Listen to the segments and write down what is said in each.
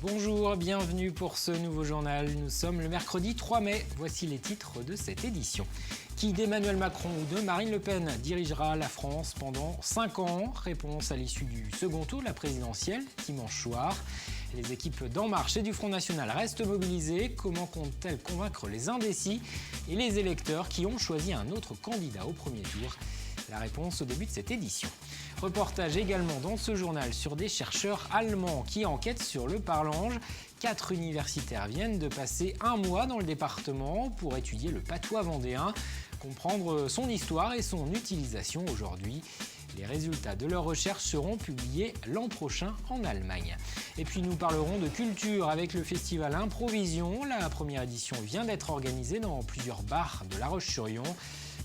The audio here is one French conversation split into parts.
Bonjour, bienvenue pour ce nouveau journal. Nous sommes le mercredi 3 mai. Voici les titres de cette édition. Qui d'Emmanuel Macron ou de Marine Le Pen dirigera la France pendant 5 ans? Réponse à l'issue du second tour de la présidentielle, dimanche soir. Les équipes d'En Marche et du Front National restent mobilisées. Comment comptent-elles convaincre les indécis et les électeurs qui ont choisi un autre candidat au premier tour? La réponse au début de cette édition. Reportage également dans ce journal sur des chercheurs allemands qui enquêtent sur le parlange. 4 universitaires viennent de passer un mois dans le département pour étudier le patois vendéen, comprendre son histoire et son utilisation aujourd'hui. Les résultats de leurs recherches seront publiés l'an prochain en Allemagne. Et puis nous parlerons de culture avec le festival Improvision. La première édition vient d'être organisée dans plusieurs bars de La Roche-sur-Yon.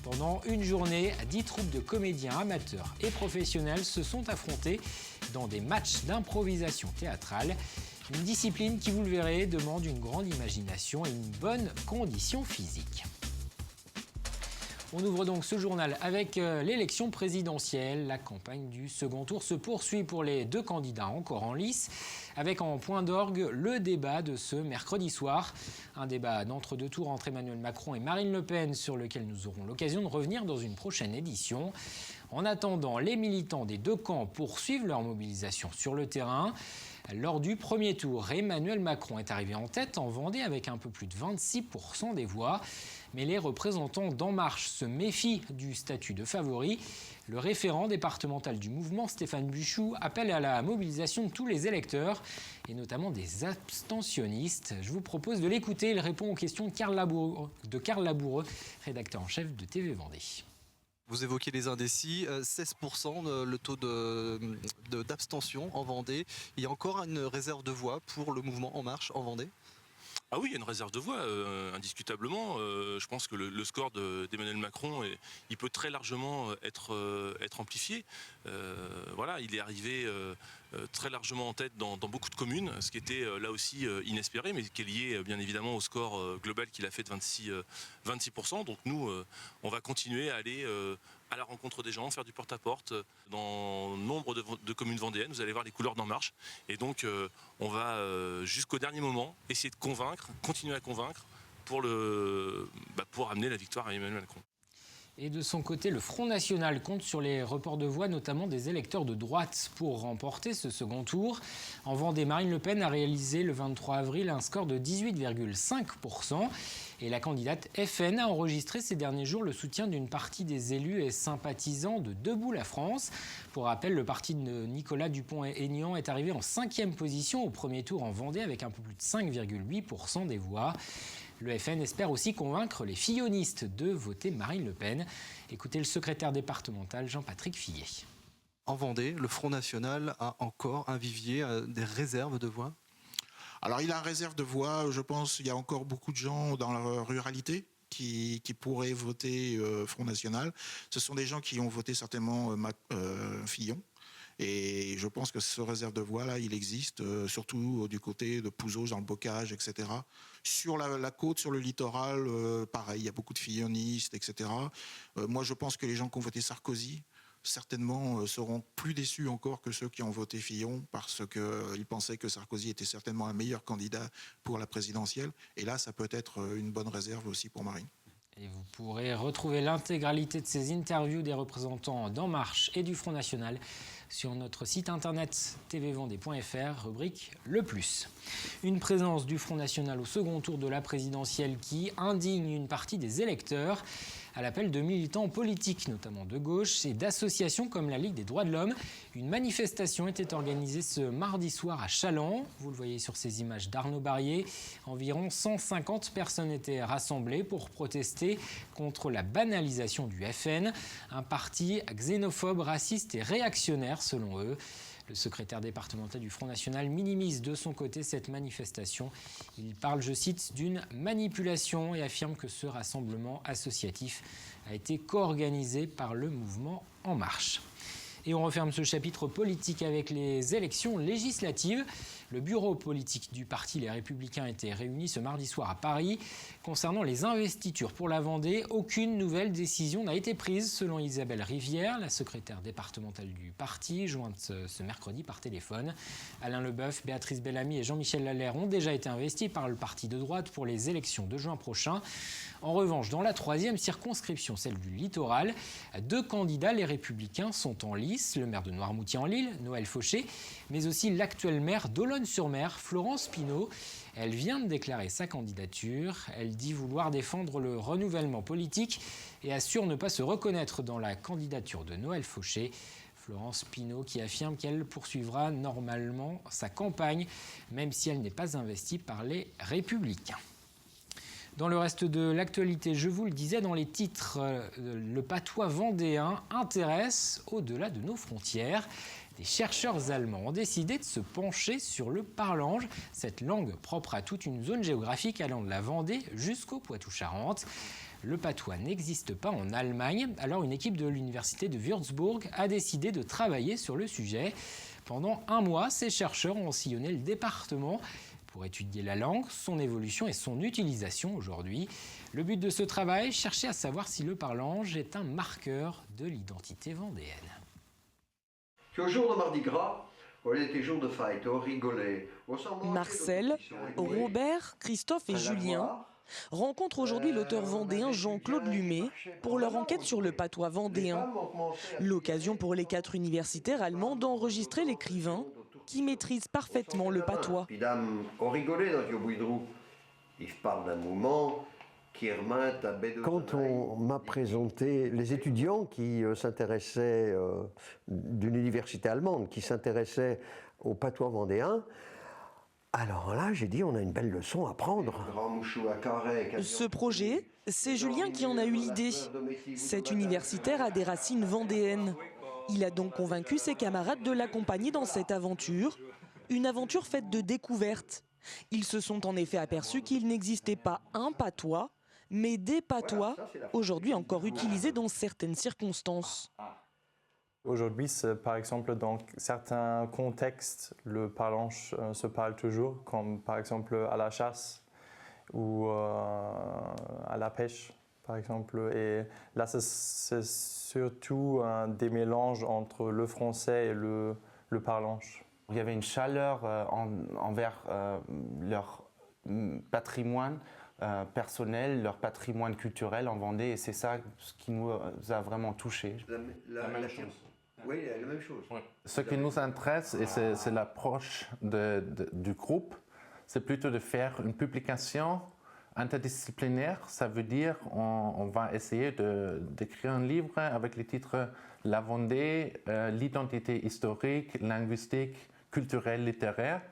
Pendant une journée, 10 troupes de comédiens amateurs et professionnels se sont affrontés dans des matchs d'improvisation théâtrale. Une discipline qui, vous le verrez, demande une grande imagination et une bonne condition physique. On ouvre donc ce journal avec l'élection présidentielle. La campagne du second tour se poursuit pour les 2 candidats encore en lice, avec en point d'orgue le débat de ce mercredi soir. Un débat d'entre-deux tours entre Emmanuel Macron et Marine Le Pen sur lequel nous aurons l'occasion de revenir dans une prochaine édition. En attendant, les militants des 2 camps poursuivent leur mobilisation sur le terrain. Lors du premier tour, Emmanuel Macron est arrivé en tête en Vendée avec un peu plus de 26% des voix. Mais les représentants d'En Marche se méfient du statut de favori. Le référent départemental du mouvement, Stéphane Buchou, appelle à la mobilisation de tous les électeurs, et notamment des abstentionnistes. Je vous propose de l'écouter. Il répond aux questions de Karl Laboureux, rédacteur en chef de TV Vendée. Vous évoquez les indécis, 16% le taux d'abstention en Vendée. Il y a encore une réserve de voix pour le mouvement En Marche en Vendée ? Ah oui, il y a une réserve de voix, indiscutablement. Je pense que le score d'Emmanuel Macron, il peut très largement être amplifié. Voilà, il est arrivé très largement en tête dans beaucoup de communes, ce qui était là aussi inespéré, mais qui est lié bien évidemment au score global qu'il a fait de 26%. Donc nous, on va continuer à aller à la rencontre des gens, faire du porte-à-porte dans nombre de communes vendéennes. Vous allez voir les couleurs d'En Marche. Et donc, on va jusqu'au dernier moment essayer de convaincre, continuer à convaincre pour amener la victoire à Emmanuel Macron. Et de son côté, le Front National compte sur les reports de voix, notamment des électeurs de droite, pour remporter ce second tour. En Vendée, Marine Le Pen a réalisé le 23 avril un score de 18,5%. Et la candidate FN a enregistré ces derniers jours le soutien d'une partie des élus et sympathisants de Debout la France. Pour rappel, le parti de Nicolas Dupont-Aignan est arrivé en 5e position au premier tour en Vendée avec un peu plus de 5,8% des voix. Le FN espère aussi convaincre les fillonistes de voter Marine Le Pen. Écoutez le secrétaire départemental Jean-Patrick Fillet. En Vendée, le Front National a encore un vivier, des réserves de voix ? Alors il a une réserve de voix, je pense qu'il y a encore beaucoup de gens dans la ruralité qui pourraient voter Front National. Ce sont des gens qui ont voté certainement Fillon. Et je pense que ce réserve de voix-là, il existe, surtout du côté de Pouzos, dans le Bocage, etc. Sur la côte, sur le littoral, pareil, il y a beaucoup de fillonistes, etc. Moi, je pense que les gens qui ont voté Sarkozy, certainement seront plus déçus encore que ceux qui ont voté Fillon, parce qu'ils pensaient que Sarkozy était certainement un meilleur candidat pour la présidentielle. Et là, ça peut être une bonne réserve aussi pour Marine. Et vous pourrez retrouver l'intégralité de ces interviews des représentants d'En Marche et du Front National sur notre site internet tvvendée.fr, rubrique Le Plus. Une présence du Front National au second tour de la présidentielle qui indigne une partie des électeurs à l'appel de militants politiques, notamment de gauche, et d'associations comme la Ligue des droits de l'homme. Une manifestation était organisée ce mardi soir à Challans. Vous le voyez sur ces images d'Arnaud Barrier. Environ 150 personnes étaient rassemblées pour protester contre la banalisation du FN, un parti xénophobe, raciste et réactionnaire selon eux. Le secrétaire départemental du Front National minimise de son côté cette manifestation. Il parle, je cite, d'une manipulation et affirme que ce rassemblement associatif a été co-organisé par le mouvement En Marche. Et on referme ce chapitre politique avec les élections législatives. Le bureau politique du parti Les Républicains était réuni ce mardi soir à Paris. Concernant les investitures pour la Vendée, aucune nouvelle décision n'a été prise, selon Isabelle Rivière, la secrétaire départementale du parti, jointe ce mercredi par téléphone. Alain Leboeuf, Béatrice Bellamy et Jean-Michel Lalère ont déjà été investis par le parti de droite pour les élections de juin prochain. En revanche, dans la 3e circonscription, celle du littoral, 2 candidats, les Républicains, sont en lice. Le maire de Noirmoutier-en-l'Île, Noël Fauché, mais aussi l'actuelle maire d'Olonne-sur-Mer, Florence Pinault. Elle vient de déclarer sa candidature. Elle dit vouloir défendre le renouvellement politique et assure ne pas se reconnaître dans la candidature de Noël Fauché. Florence Pinault qui affirme qu'elle poursuivra normalement sa campagne, même si elle n'est pas investie par les Républicains. Dans le reste de l'actualité, je vous le disais dans les titres, le patois vendéen intéresse au-delà de nos frontières. Des chercheurs allemands ont décidé de se pencher sur le parlange, cette langue propre à toute une zone géographique allant de la Vendée jusqu'au Poitou-Charentes. Le patois n'existe pas en Allemagne, alors une équipe de l'université de Würzburg a décidé de travailler sur le sujet. Pendant 1 mois, ces chercheurs ont sillonné le département pour étudier la langue, son évolution et son utilisation aujourd'hui. Le but de ce travail, chercher à savoir si le parlange est un marqueur de l'identité vendéenne. Au jour de Mardi Gras, on était jour de fête, on rigolait. Marcel, Robert, Christophe et Julien rencontrent aujourd'hui l'auteur vendéen Jean-Claude Lumet pour leur enquête sur le patois vendéen. L'occasion pour les 4 universitaires allemands d'enregistrer l'écrivain qui maîtrise parfaitement le patois. On rigolait dans le Bouidrou. Il parle d'un moment qui remonte à Bédou. Quand on m'a présenté les étudiants qui s'intéressaient d'une université allemande, qui s'intéressaient au patois vendéen, alors là, j'ai dit, on a une belle leçon à prendre. Ce projet, c'est Julien qui en a eu l'idée. Cet universitaire a des racines vendéennes. Il a donc convaincu ses camarades de l'accompagner dans cette aventure, une aventure faite de découvertes. Ils se sont en effet aperçus qu'il n'existait pas un patois, mais des patois, aujourd'hui encore utilisés dans certaines circonstances. Aujourd'hui, par exemple, dans certains contextes, le parlange se parle toujours, comme par exemple à la chasse ou à la pêche, par exemple. Et là, c'est surtout des mélanges entre le français et le parlange. Il y avait une chaleur envers leur patrimoine personnel, leur patrimoine culturel en Vendée, et c'est ça ce qui nous a vraiment touchés. La même chose. Oui, la même chose. Ouais. Ce qui nous intéresse, et c'est l'approche du groupe, c'est plutôt de faire une publication interdisciplinaire. Ça veut dire on va essayer d'écrire un livre avec les titres « La Vendée, l'identité historique, linguistique, culturelle, littéraire ».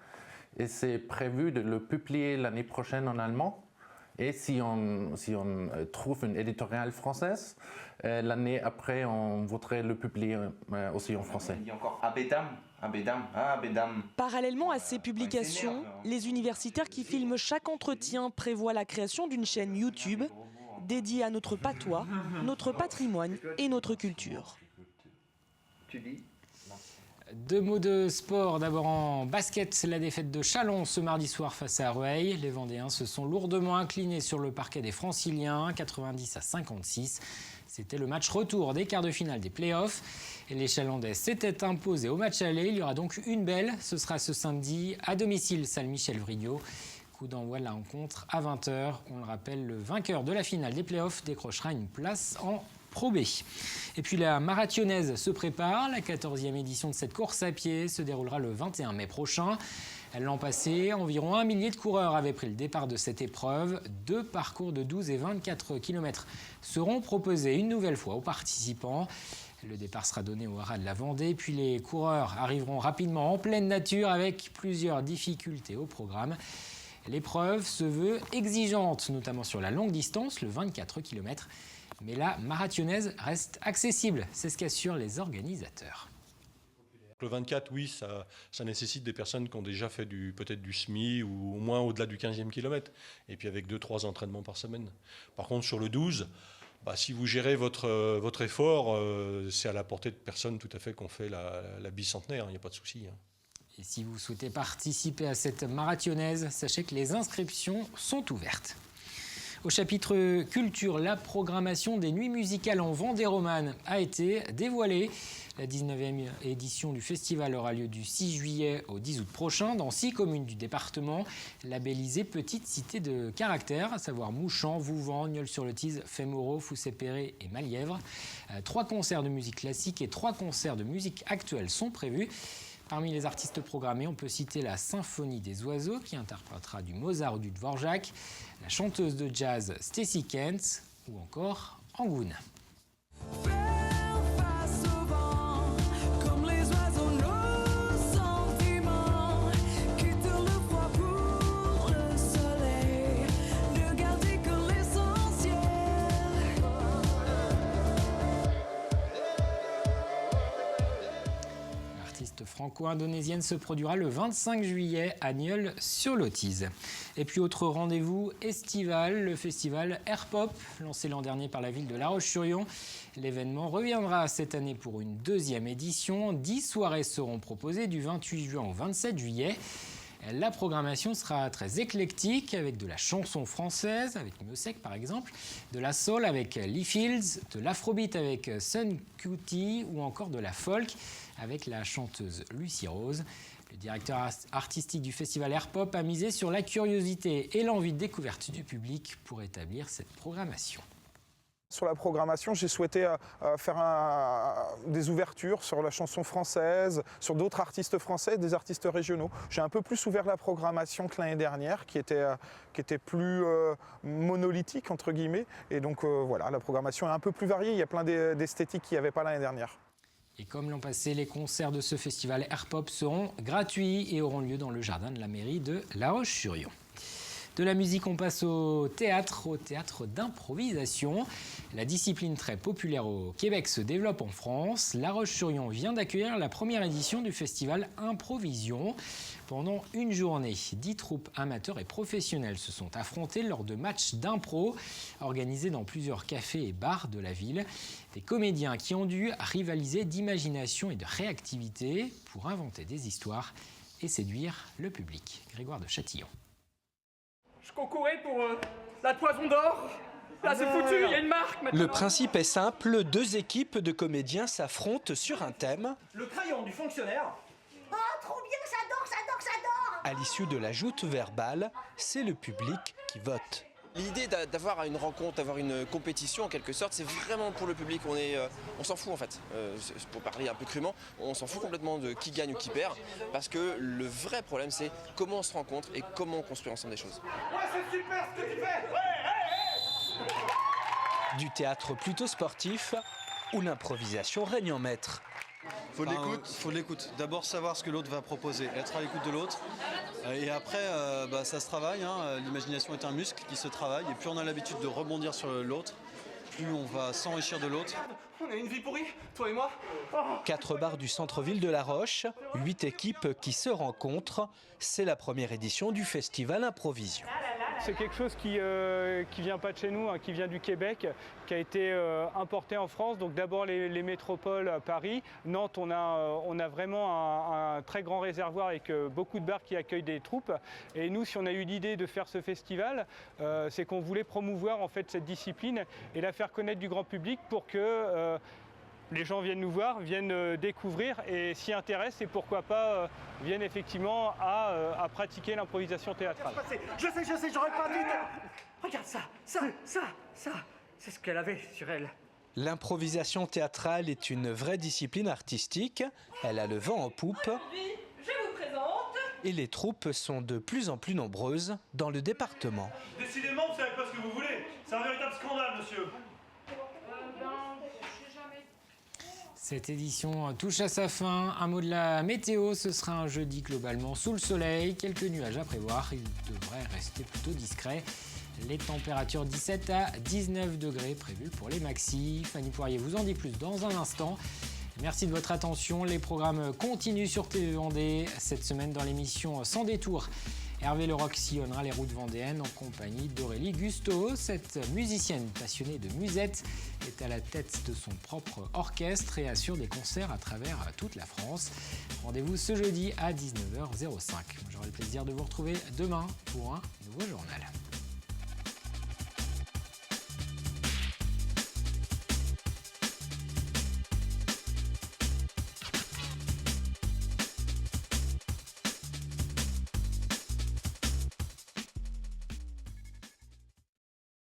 Et c'est prévu de le publier l'année prochaine en allemand. Et si on trouve une éditoriale française, l'année après, on voudrait le publier aussi en français. Il y a encore Abedam. Parallèlement à ces publications, les universitaires qui filment chaque entretien prévoient la création d'une chaîne YouTube dédiée à notre patois, notre patrimoine et notre culture. Tu dis ? 2 mots de sport. D'abord en basket, la défaite de Châlons ce mardi soir face à Rueil. Les Vendéens se sont lourdement inclinés sur le parquet des Franciliens, 90-56. C'était le match retour des quarts de finale des playoffs. Et les Chalandais s'étaient imposés au match aller. Il y aura donc une belle. Ce sera ce samedi à domicile, salle Michel Vrignot. Coup d'envoi de la rencontre à 20h. On le rappelle, le vainqueur de la finale des playoffs décrochera une place en Pro B. Et puis la marathonnaise se prépare. La 14e édition de cette course à pied se déroulera le 21 mai prochain. L'an passé, environ 1 millier de coureurs avaient pris le départ de cette épreuve. 2 parcours de 12 et 24 km seront proposés une nouvelle fois aux participants. Le départ sera donné au haras de la Vendée, puis les coureurs arriveront rapidement en pleine nature avec plusieurs difficultés au programme. L'épreuve se veut exigeante, notamment sur la longue distance, le 24 km. Mais la marathonnaise reste accessible, c'est ce qu'assurent les organisateurs. Le 24, oui, ça nécessite des personnes qui ont déjà fait peut-être du SMI ou au moins au-delà du 15e kilomètre. Et puis avec 2-3 entraînements par semaine. Par contre, sur le 12, si vous gérez votre effort, c'est à la portée de personnes tout à fait qui ont fait la bicentenaire, il n'y a pas de souci. Et si vous souhaitez participer à cette marathonnaise, sachez que les inscriptions sont ouvertes. Au chapitre culture, la programmation des nuits musicales en Vendée romane a été dévoilée. La 19e édition du festival aura lieu du 6 juillet au 10 août prochain dans 6 communes du département, labellisées petites cités de caractère, à savoir Mouchamps, Vouvant, Nieul-sur-le-Tise, Fémoro, Foussay-Perret et Malièvre. 3 concerts de musique classique et 3 concerts de musique actuelle sont prévus. Parmi les artistes programmés, on peut citer la Symphonie des oiseaux qui interprétera du Mozart ou du Dvorak, la chanteuse de jazz Stacy Kent ou encore Angoune. Franco-indonésienne se produira le 25 juillet à Nieul-sur-le-Tise. Et puis autre rendez-vous estival, le festival Airpop, lancé l'an dernier par la ville de La Roche-sur-Yon. L'événement reviendra cette année pour une 2e édition. 10 soirées seront proposées du 28 juin au 27 juillet. La programmation sera très éclectique avec de la chanson française, avec Miossec par exemple, de la soul avec Lee Fields, de l'afrobeat avec Sun Kuti ou encore de la folk avec la chanteuse Lucie Rose. Le directeur artistique du festival Airpop a misé sur la curiosité et l'envie de découverte du public pour établir cette programmation. Sur la programmation, j'ai souhaité faire des ouvertures sur la chanson française, sur d'autres artistes français, des artistes régionaux. J'ai un peu plus ouvert la programmation que l'année dernière, qui était plus monolithique, entre guillemets. Et donc voilà, la programmation est un peu plus variée. Il y a plein d'esthétiques qu'il n'y avait pas l'année dernière. Et comme l'an passé, les concerts de ce festival Airpop seront gratuits et auront lieu dans le jardin de la mairie de La Roche-sur-Yon. De la musique, on passe au théâtre d'improvisation. La discipline très populaire au Québec se développe en France. La Roche-sur-Yon vient d'accueillir la première édition du festival Improvision. Pendant une journée, 10 troupes amateurs et professionnelles se sont affrontées lors de matchs d'impro organisés dans plusieurs cafés et bars de la ville. Des comédiens qui ont dû rivaliser d'imagination et de réactivité pour inventer des histoires et séduire le public. Grégoire de Châtillon. Je concourais pour la Toison d'Or. Là, c'est foutu, il y a une marque maintenant. Le principe est simple, 2 équipes de comédiens s'affrontent sur un thème. Le crayon du fonctionnaire. Oh, trop bien, j'adore. À l'issue de la joute verbale, c'est le public qui vote. L'idée d'avoir une rencontre, d'avoir une compétition en quelque sorte, c'est vraiment pour le public. On s'en fout en fait, pour parler un peu crûment, on s'en fout complètement de qui gagne ou qui perd, parce que le vrai problème c'est comment on se rencontre et comment on construit ensemble des choses. Ouais, c'est super ce que tu fais. Du théâtre plutôt sportif, où l'improvisation règne en maître. Faut de l'écoute. D'abord savoir ce que l'autre va proposer, être à l'écoute de l'autre. Et après, ça se travaille. L'imagination est un muscle qui se travaille. Et plus on a l'habitude de rebondir sur l'autre, plus on va s'enrichir de l'autre. On a une vie pourrie, toi et moi. 4 bars du centre-ville de La Roche, 8 équipes qui se rencontrent. C'est la première édition du festival Improvision. C'est quelque chose qui vient pas de chez nous, qui vient du Québec, qui a été importé en France. Donc d'abord les métropoles, Paris, Nantes, on a vraiment un très grand réservoir avec beaucoup de bars qui accueillent des troupes. Et nous, si on a eu l'idée de faire ce festival, c'est qu'on voulait promouvoir en fait cette discipline et la faire connaître du grand public pour que les gens viennent nous voir, viennent découvrir et s'y intéressent et pourquoi pas viennent effectivement à pratiquer l'improvisation théâtrale. Je sais, j'aurais pas dû... Regarde ça, c'est ce qu'elle avait sur elle. L'improvisation théâtrale est une vraie discipline artistique. Elle a le vent en poupe. Aujourd'hui, je vous présente... Et les troupes sont de plus en plus nombreuses dans le département. Décidément, vous savez pas ce que vous voulez. C'est un véritable scandale, monsieur. Cette édition touche à sa fin. Un mot de la météo, ce sera un jeudi globalement sous le soleil. Quelques nuages à prévoir, ils devraient rester plutôt discrets. Les températures 17 à 19 degrés prévues pour les maxis. Fanny Poirier vous en dit plus dans un instant. Merci de votre attention. Les programmes continuent sur TV Vendée. Cette semaine dans l'émission Sans détour, Hervé Leroc sillonnera les routes vendéennes en compagnie d'Aurélie Gusteau. Cette musicienne passionnée de musette est à la tête de son propre orchestre et assure des concerts à travers toute la France. Rendez-vous ce jeudi à 19h05. J'aurai le plaisir de vous retrouver demain pour un nouveau journal.